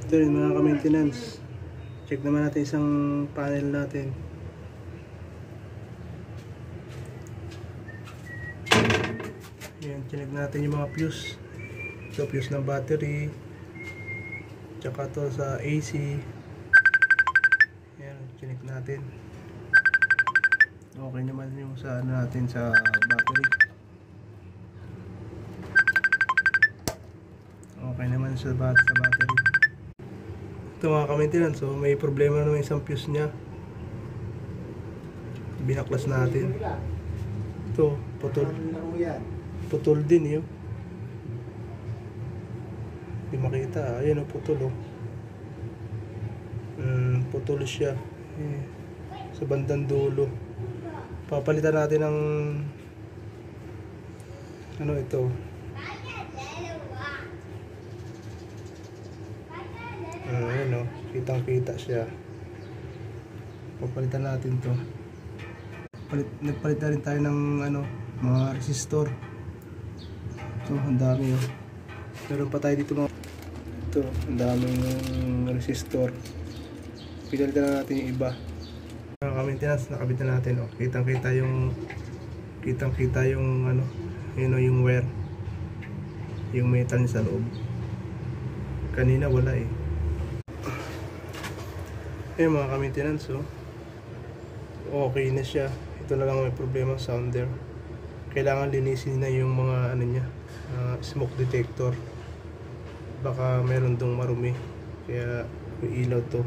Ito rin mga ka-maintenance. Check naman natin isang panel natin. Ayan, check natin yung mga fuse. Ito fuse ng battery. Tsaka to sa AC. Ayan, check natin. Okay naman yung sa ano natin sa battery. Okay naman sa battery. Ito mga ka-maintenance, so may problema naman isang fuse nya. Binaklas natin. Ito, putol din yun. Hindi makita, ayan o, putol o. Putol siya sa bandang dulo. Papalitan natin ng ano ito. Ayan o, kitang kita siya. Papalitan natin to. Nagpalit na rin tayo ng ano, mga resistor. Ito, ang dami o. Meron pa tayo dito mga ito, ang daming resistor. Pinalitan na natin yung iba. Mga ka-maintenance, nakabit na natin o. Kitang kita yung ano, yun o, yung wire, yung metal sa loob. Kanina wala eh. Ayun mga ka-maintenance, so okay na siya. Ito na lang may problema, sounder. Kailangan linisin na yung mga ano niya, smoke detector. Baka meron dong marumi, kaya ilaw to.